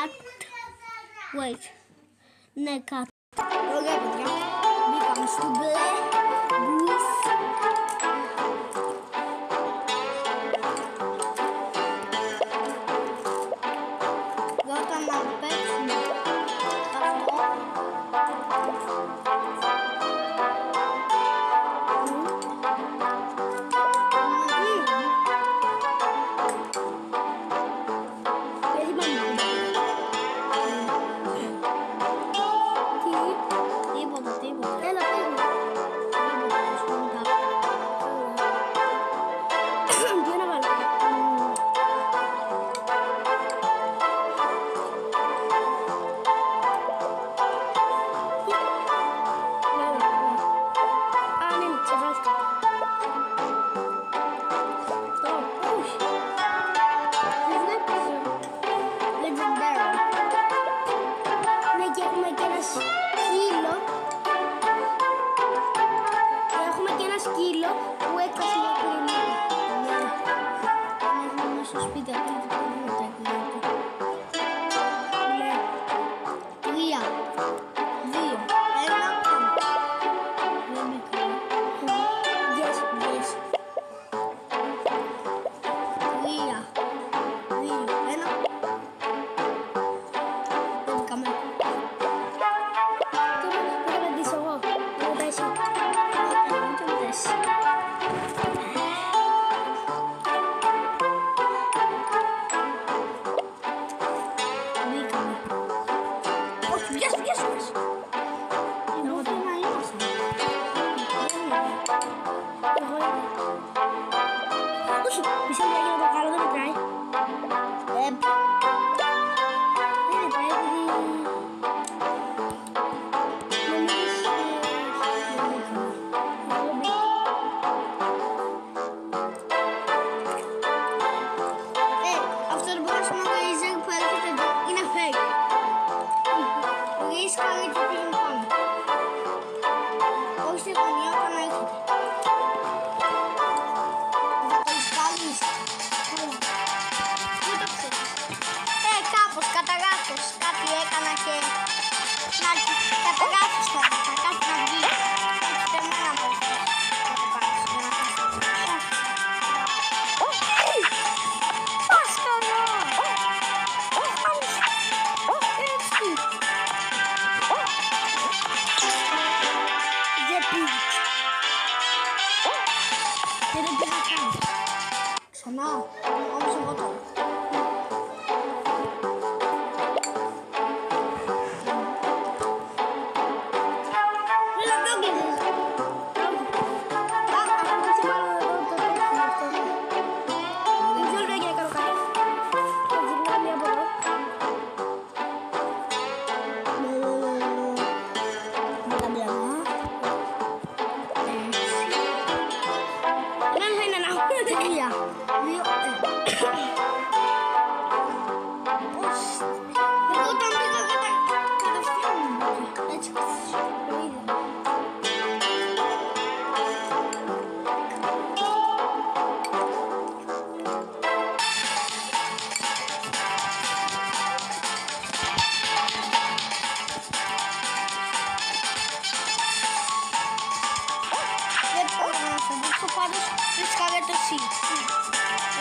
Cut. Wait. Ναι, cut. Ωραία, παιδιά. Μπήκαμε στο μπλε. Όταν να παίξουμε αυτό.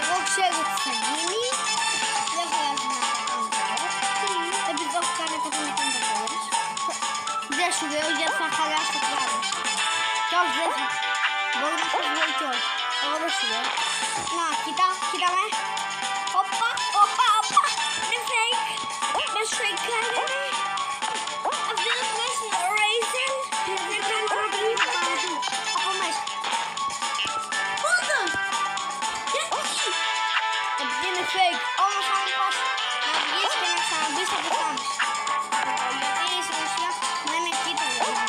Εγώ ξέρω τι θα γίνει. Δεν χρειάζεται να το κάνω τώρα. Επειδή το έχω κάνει 150 φορές. Δεν σου λέω γιατί θα χαλάσει το πράγμα. Κι όχι δεν θα. Μπορεί να σας λέω κι όχι. Εγώ δεν σου λέω. Να, κοίτα, κοίτα με. Οπα, οπα, οπα. Είναι fake. Με fake κάνετε. Αυτό είναι το μέσα είναι Razer. Δεν κάνει το γρήγορα πάνω του. Από μέσα. Επειδή είναι fake, όμως αν πας να βγεις και να ξαναμπείς θα πεθάνεις. Γιατί στην ουσία δεν είναι εκεί το λόγο.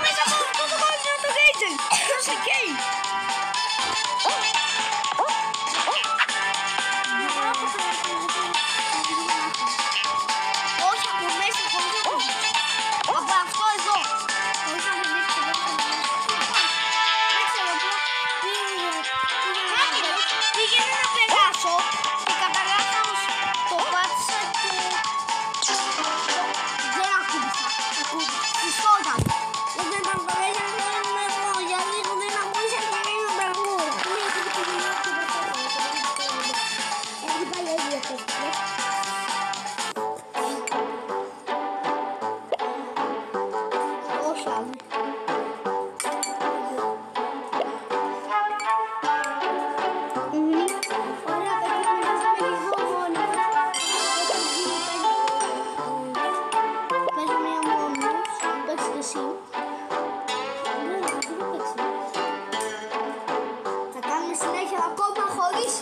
Μέσα από αυτό το βάλει το Gator. Ποιος σε καίει. Όχι από μέσα, χωρίς να το δείξω. Από αυτό εδώ. Χωρίς να το δείξω. Δεν ξέρω πού πήγαινε να περάσω και καταρχάς το πάτησα και δεν ακούμπησα. Πιστόταν. Δεν ήταν το μέσα για λίγο δεν ακούσα και έγινε τραγούδα. Έχει πάλι έτσι αυτό. Όχι άλλο. Ωραία, παίζουμε λίγο μόνοι. Παίζουμε μόνος. Παίξτε εσύ. Θα κάνουμε συνέχεια ακόμα χωρίς.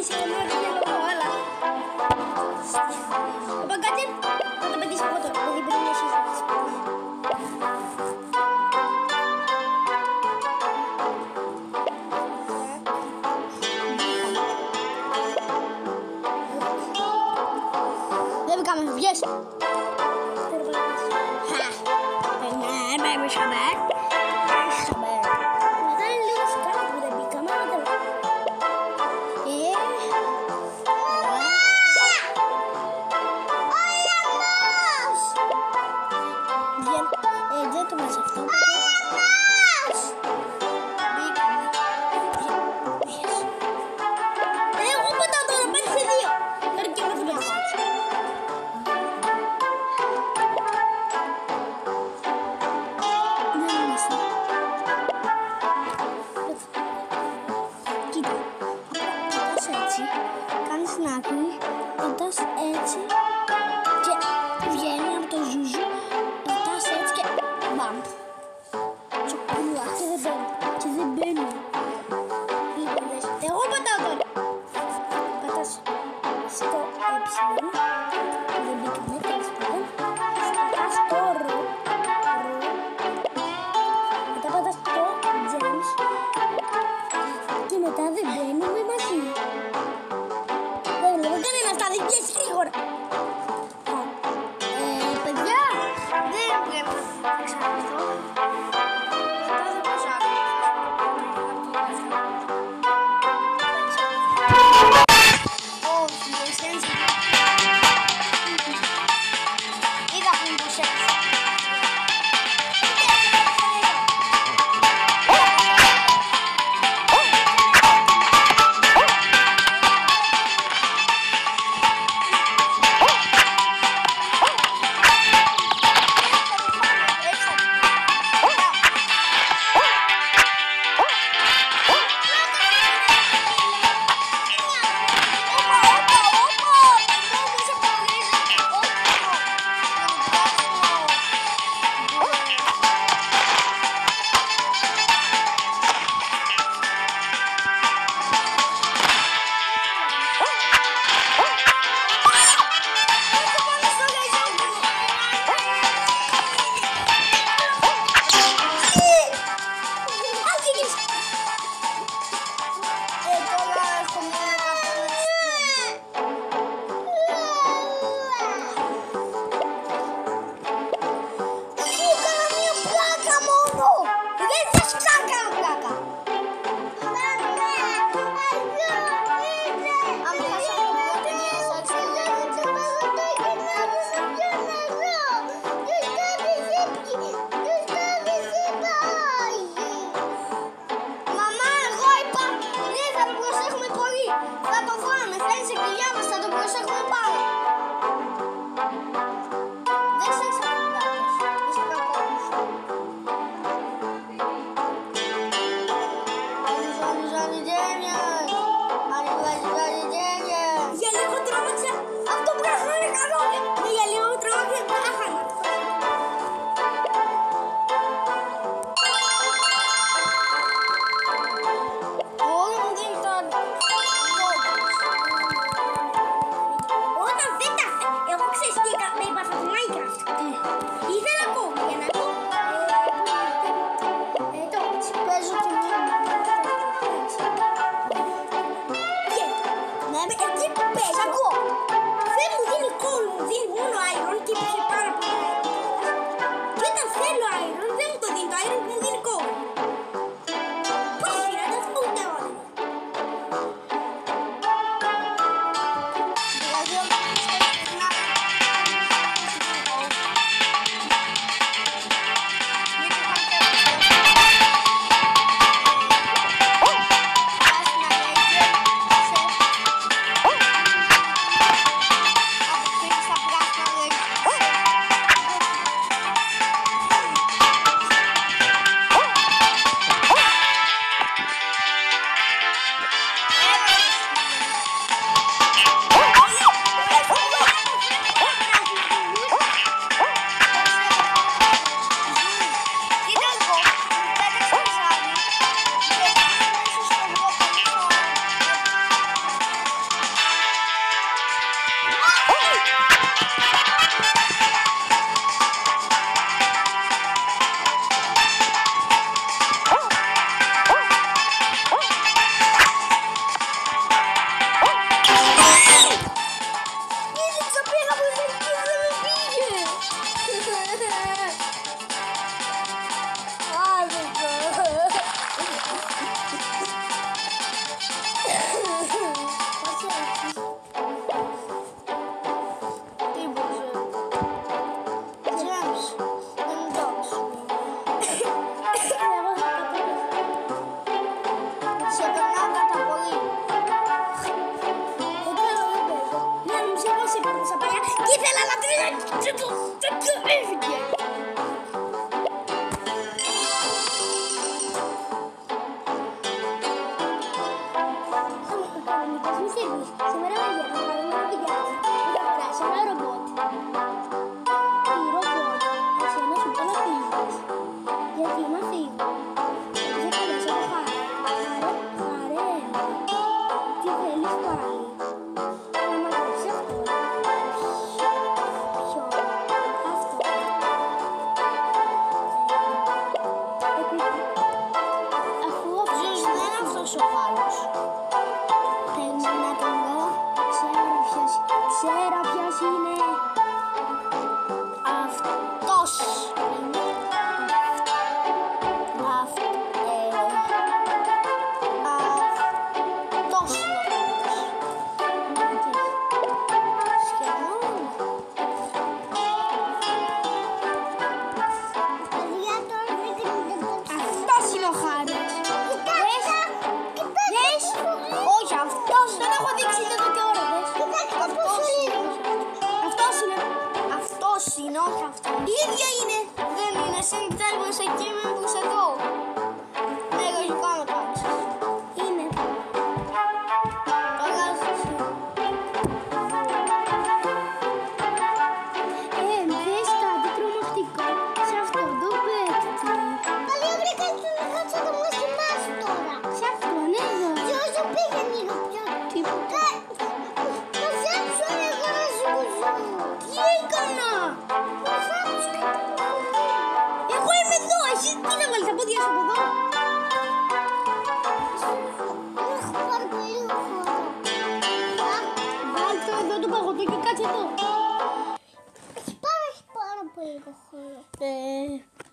si cámara tiene logo, hola. Pagkatin, tatapagis ko to. Pag-ibig niya siya. Lepas kami, yes. Ha, benar, baby sabar. Sabar. Masa lihat sekarang udah di kamar ada. Dia tuh masih tahu.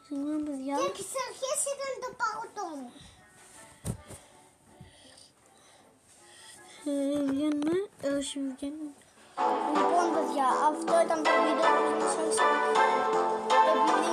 Συγγνώμη, παιδιά. Και στις αρχές ήταν το παγωτό μου. Βγαίνουμε. Όχι, βγαίνουμε. Λοιπόν, παιδιά, αυτό ήταν το βίντεο που σας. Επειδή